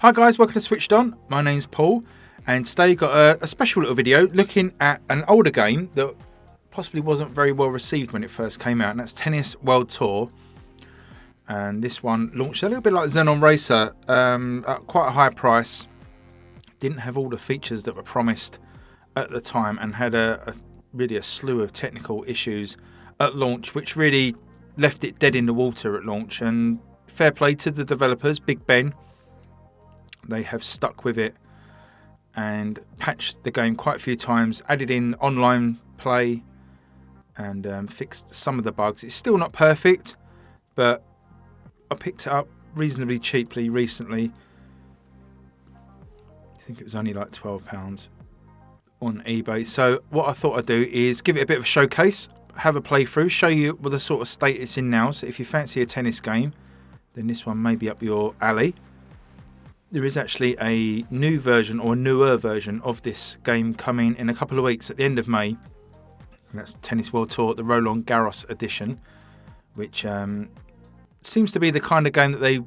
Hi guys, welcome to Switched On. My name's Paul, and today got a special little video looking at an older game that possibly wasn't very well received when it first came out, and that's Tennis World Tour. And this one launched a little bit like Xenon Racer, at quite a high price. Didn't have all the features that were promised at the time, and had really a slew of technical issues at launch, which really left it dead in the water at launch. And fair play to the developers, Big Ben. They have stuck with it and patched the game quite a few times, added in online play and fixed some of the bugs. It's still not perfect, but I picked it up reasonably cheaply recently. I think it was only like £12 on eBay. So what I thought I'd do is give it a bit of a showcase, have a playthrough, show you what the sort of state it's in now. So if you fancy a tennis game, then this one may be up your alley. There is actually a new version or newer version of this game coming in a couple of weeks at the end of May. And that's Tennis World Tour, the Roland Garros edition, which seems to be the kind of game that they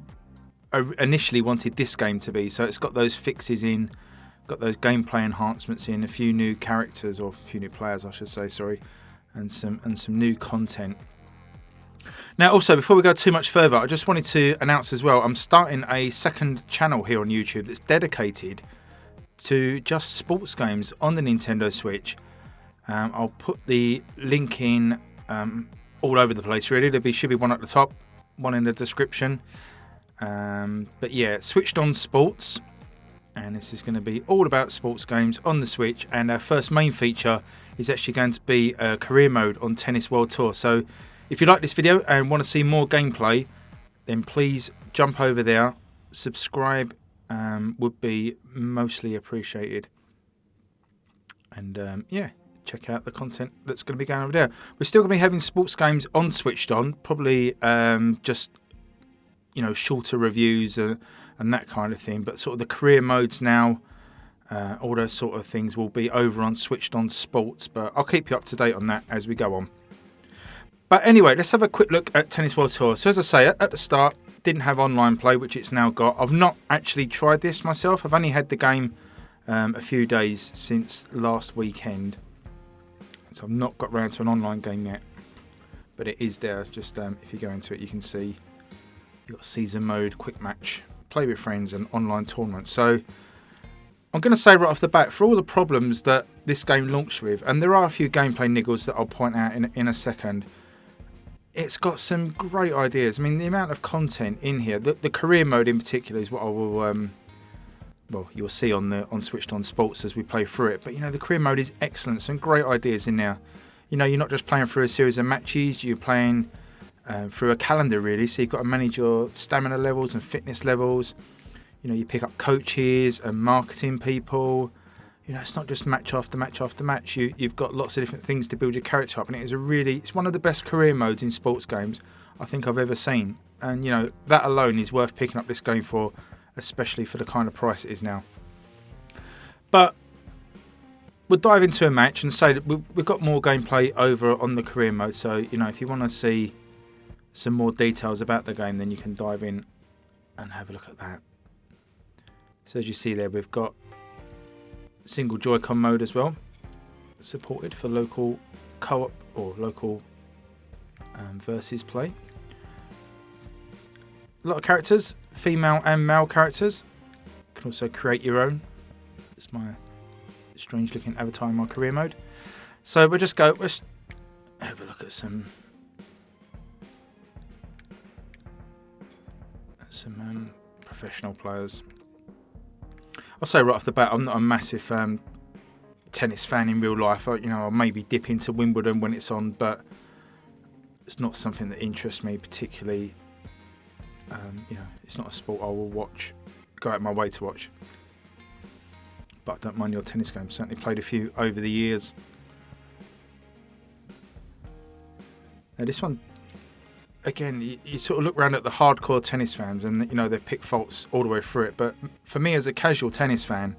initially wanted this game to be. So it's got those fixes in, got those gameplay enhancements in, a few new characters, or a few new players I should say, sorry, and some new content. Now also, before we go too much further, I just wanted to announce as well, I'm starting a second channel here on YouTube that's dedicated to just sports games on the Nintendo Switch. I'll put the link in all over the place really. Should be one at the top, one in the description. But yeah, Switched On Sports, and this is going to be all about sports games on the Switch. And our first main feature is actually going to be a career mode on Tennis World Tour. So if you like this video and want to see more gameplay, then please jump over there. Subscribe would be mostly appreciated. And yeah, check out the content that's going to be going over there. We're still going to be having sports games on Switched On, probably just, you know, shorter reviews and that kind of thing. But sort of the career modes now, all those sort of things will be over on Switched On Sports. But I'll keep you up to date on that as we go on. But anyway, let's have a quick look at Tennis World Tour. So as I say, at the start, didn't have online play, which it's now got. I've not actually tried this myself. I've only had the game a few days since last weekend. So I've not got round to an online game yet. But it is there. Just if you go into it, you can see you've got season mode, quick match, play with friends and online tournaments. So I'm going to say right off the bat, for all the problems that this game launched with, and there are a few gameplay niggles that I'll point out in a second, it's got some great ideas. I mean, the amount of content in here, the career mode in particular is what I will, well, you'll see on Switched On Sports as we play through it. But, you know, the career mode is excellent. Some great ideas in there. You know, you're not just playing through a series of matches, you're playing through a calendar, really. So you've got to manage your stamina levels and fitness levels. You know, you pick up coaches and marketing people. You know, it's not just match after match after match. You've got lots of different things to build your character up, and it's one of the best career modes in sports games I think I've ever seen. And, you know, that alone is worth picking up this game for, especially for the kind of price it is now. But we'll dive into a match and say that we've got more gameplay over on the career mode. So, you know, if you want to see some more details about the game, then you can dive in and have a look at that. So as you see there, we've got single Joy-Con mode as well, supported for local co-op or local versus play. A lot of characters, female and male characters. You can also create your own. It's my strange looking avatar in my career mode. So let's have a look at some professional players. I'll say right off the bat, I'm not a massive tennis fan in real life. You know, I'll maybe dip into Wimbledon when it's on, but it's not something that interests me particularly. You know, it's not a sport I will go out my way to watch. But I don't mind your tennis games. Certainly played a few over the years. Now this one, again, you sort of look around at the hardcore tennis fans and, you know, they've picked faults all the way through it. But for me as a casual tennis fan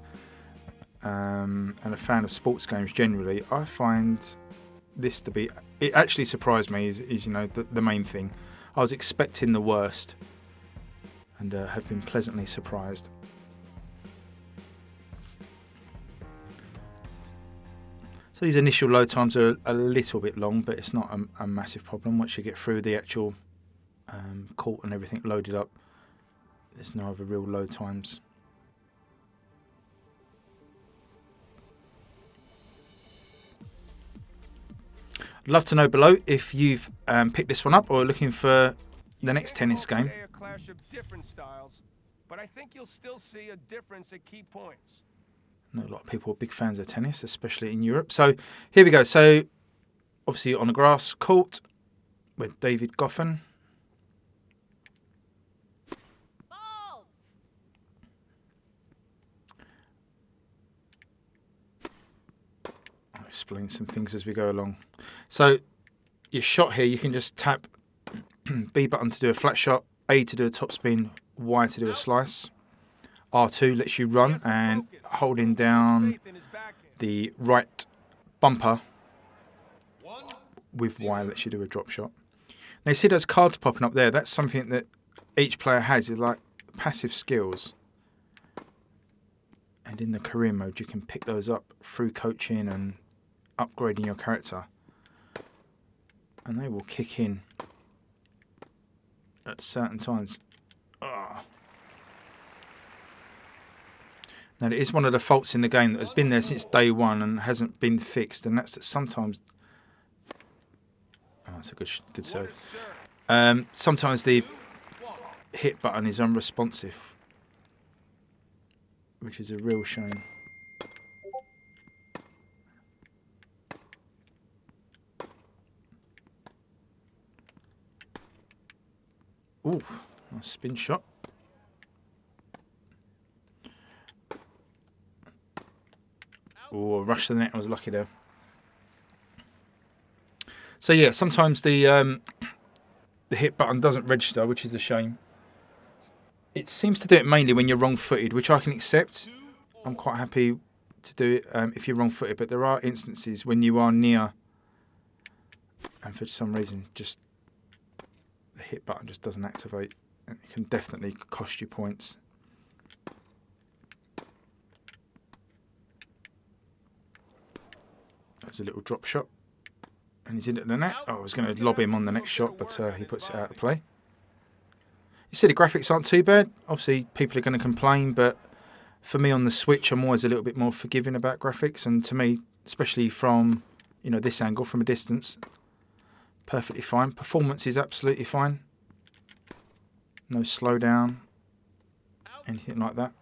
and a fan of sports games generally, I find this to be... It actually surprised me is you know, the main thing. I was expecting the worst and have been pleasantly surprised. So these initial load times are a little bit long, but it's not a massive problem. Once you get through the actual court and everything loaded up, there's no other real load times. I'd love to know below if you've picked this one up or are looking for the next tennis game. A clash of different styles, but I think you'll still see a difference at key points. I know a lot of people are big fans of tennis, especially in Europe. So here we go. So obviously on the grass court with David Goffin. I'll explain some things as we go along. So your shot here, you can just tap B button to do a flat shot, A to do a topspin, Y to do a slice. R2 lets you run, and holding down the right bumper with Y lets you do a drop shot. Now you see those cards popping up there, that's something that each player has, is like passive skills. And in the career mode you can pick those up through coaching and upgrading your character. And they will kick in at certain times. Now, it is one of the faults in the game that has been there since day one and hasn't been fixed, and that's that sometimes... Oh, that's a good serve. Sometimes the hit button is unresponsive, which is a real shame. Ooh, nice spin shot. Oh, rush to the net. I was lucky there. So yeah, sometimes the hit button doesn't register, which is a shame. It seems to do it mainly when you're wrong-footed, which I can accept. I'm quite happy to do it if you're wrong-footed, but there are instances when you are near, and for some reason, just the hit button just doesn't activate, and it can definitely cost you points. There's a little drop shot, and he's into the net. Oh, I was going to lob him on the next shot, but he puts it out of play. You see the graphics aren't too bad. Obviously, people are going to complain, but for me on the Switch, I'm always a little bit more forgiving about graphics, and to me, especially from this angle, from a distance, perfectly fine. Performance is absolutely fine. No slowdown, anything like that.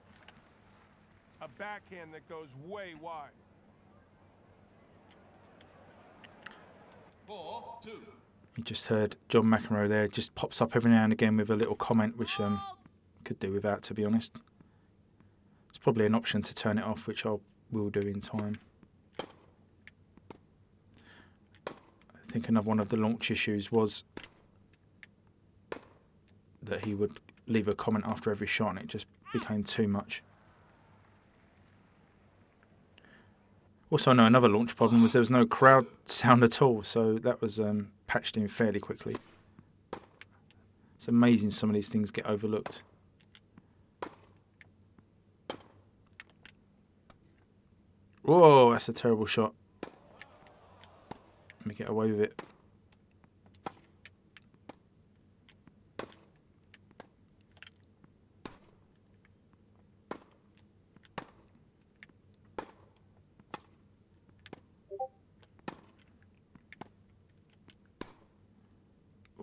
A backhand that goes way wide. 4-2. You just heard John McEnroe there. Just pops up every now and again with a little comment, which could do without, to be honest. It's probably an option to turn it off, which I will do in time. I think another one of the launch issues was that he would leave a comment after every shot, and it just became too much. Also, I know another launch problem was there was no crowd sound at all, so that was patched in fairly quickly. It's amazing some of these things get overlooked. Whoa, that's a terrible shot. Let me get away with it.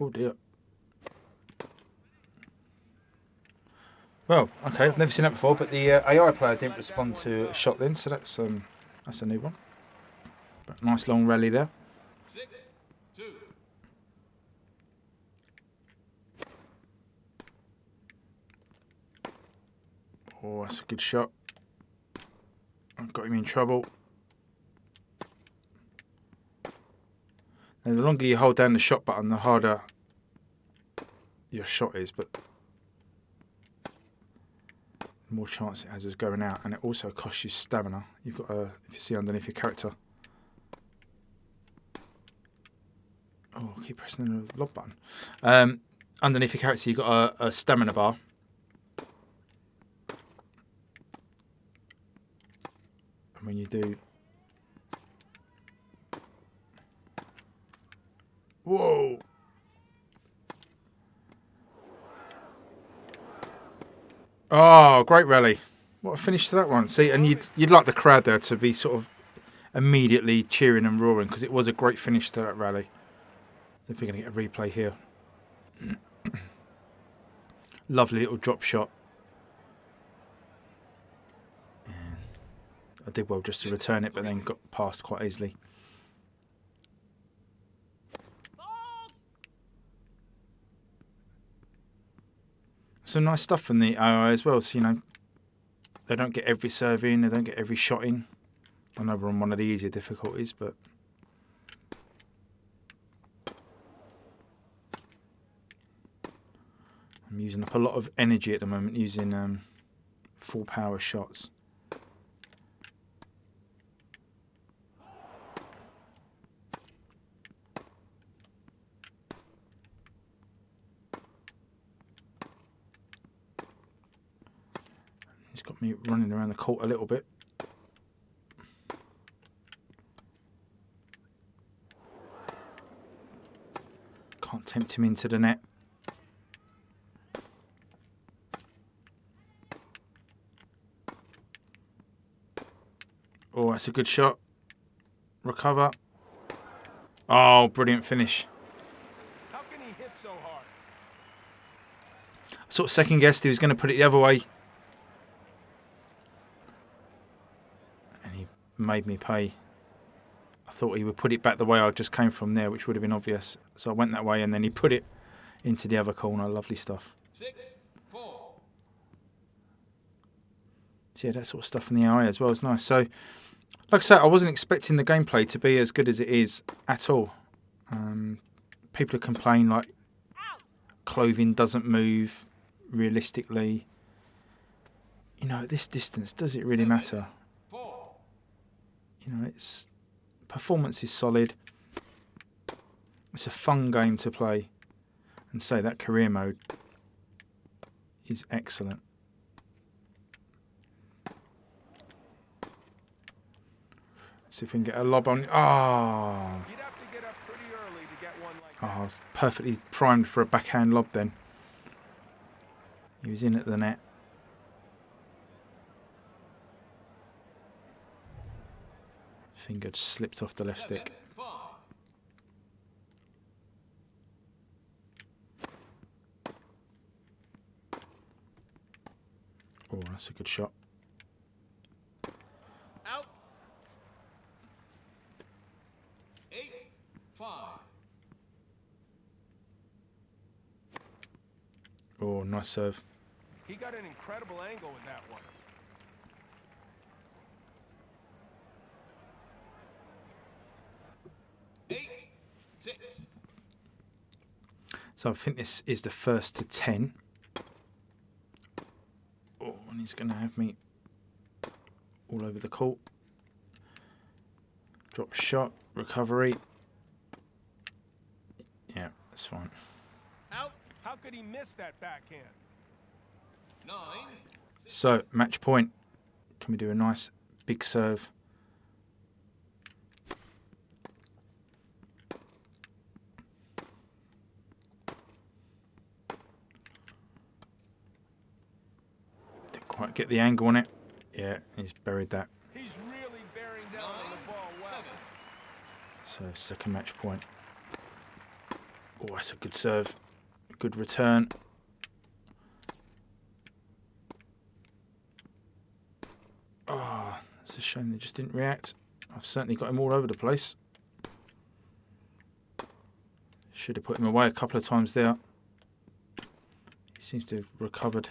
Oh dear. Well, okay, I've never seen that before, but the AI player didn't respond to a shot then, so that's a new one. But nice long rally there. 6-2. Oh, that's a good shot. I've got him in trouble. And the longer you hold down the shot button, the harder your shot is, but the more chance it has of going out, and it also costs you stamina. You've got if you see underneath your character. Oh, I keep pressing the lob button. Underneath your character, you've got a stamina bar. And when you do Whoa. Oh, great rally. What a finish to that one. See, and you'd like the crowd there to be sort of immediately cheering and roaring because it was a great finish to that rally. If we're going to get a replay here. Lovely little drop shot. And I did well just to return it, but then got past quite easily. Some nice stuff from the AI as well. So, you know, they don't get every serve in, they don't get every shot in. I know we're on one of the easier difficulties, but I'm using up a lot of energy at the moment using full power shots. He's got me running around the court a little bit. Can't tempt him into the net. Oh, that's a good shot. Recover. Oh, brilliant finish. How can he hit so hard? Sort of second guessed he was going to put it the other way. And he made me pay. I thought he would put it back the way I just came from there, which would have been obvious. So I went that way and then he put it into the other corner. Lovely stuff. 6-4. So yeah, that sort of stuff in the eye as well is nice. So, like I said, I wasn't expecting the gameplay to be as good as it is at all. People who complain like clothing doesn't move realistically. You know, at this distance, does it really matter? You know, it's performance is solid. It's a fun game to play. And say that career mode is excellent. See if we can get a lob on. Oh, You'd have to get up pretty early to get one like that. oh, it's perfectly primed for a backhand lob then. He was in at the net. Finger just slipped off the left stick. Oh, that's a good shot. Out. 8-5. Oh, nice serve. He got an incredible angle in that one. So I think this is the first to 10. Oh, and he's going to have me all over the court. Drop shot, recovery. Yeah, that's fine. Out. How could he miss that backhand? 9. So, match point. Can we do a nice big serve? Didn't quite get the angle on it. Yeah, he's buried that. He's really bearing down on the ball well. So, second match point. Oh, that's a good serve. Good return. Oh, it's a shame they just didn't react. I've certainly got him all over the place. Should have put him away a couple of times there. He seems to have recovered.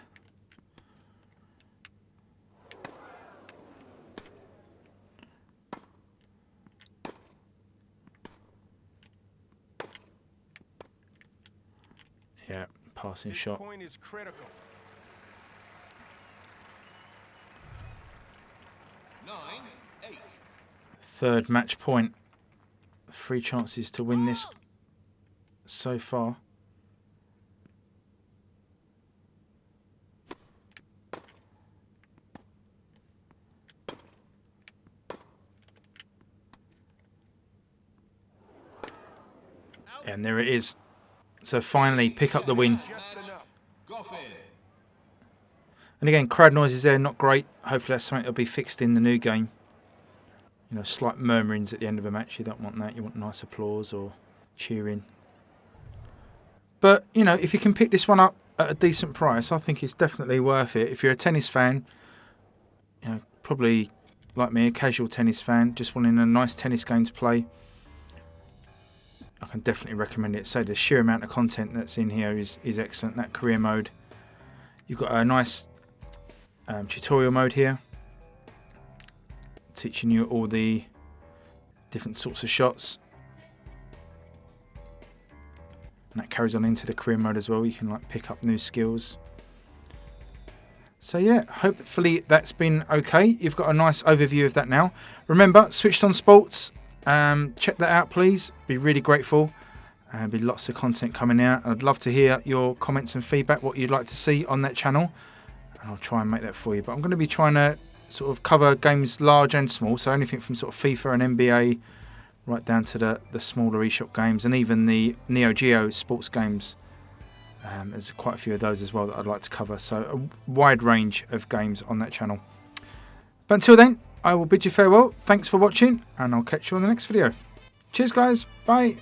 Yeah, passing This shot. point is critical. 9-8. Third match point. 3 chances to win this so far. And there it is. So finally, pick up the win. Just enough. And again, crowd noises there, not great. Hopefully that's something that'll be fixed in the new game. You know, slight murmurings at the end of a match. You don't want that. You want nice applause or cheering. But, you know, if you can pick this one up at a decent price, I think it's definitely worth it. If you're a tennis fan, you know, probably like me, a casual tennis fan, just wanting a nice tennis game to play, I can definitely recommend it. So the sheer amount of content that's in here is excellent. That career mode. You've got a nice tutorial mode here, teaching you all the different sorts of shots. And that carries on into the career mode as well. You can like pick up new skills. So yeah, hopefully that's been okay. You've got a nice overview of that now. Remember, Switched On Sports. Check that out, please. Be really grateful. There'll be lots of content coming out. I'd love to hear your comments and feedback, what you'd like to see on that channel. And I'll try and make that for you. But I'm going to be trying to sort of cover games large and small. So anything from sort of FIFA and NBA right down to the smaller eShop games and even the Neo Geo sports games. There's quite a few of those as well that I'd like to cover. So a wide range of games on that channel. But until then, I will bid you farewell. Thanks for watching and I'll catch you on the next video. Cheers guys. Bye.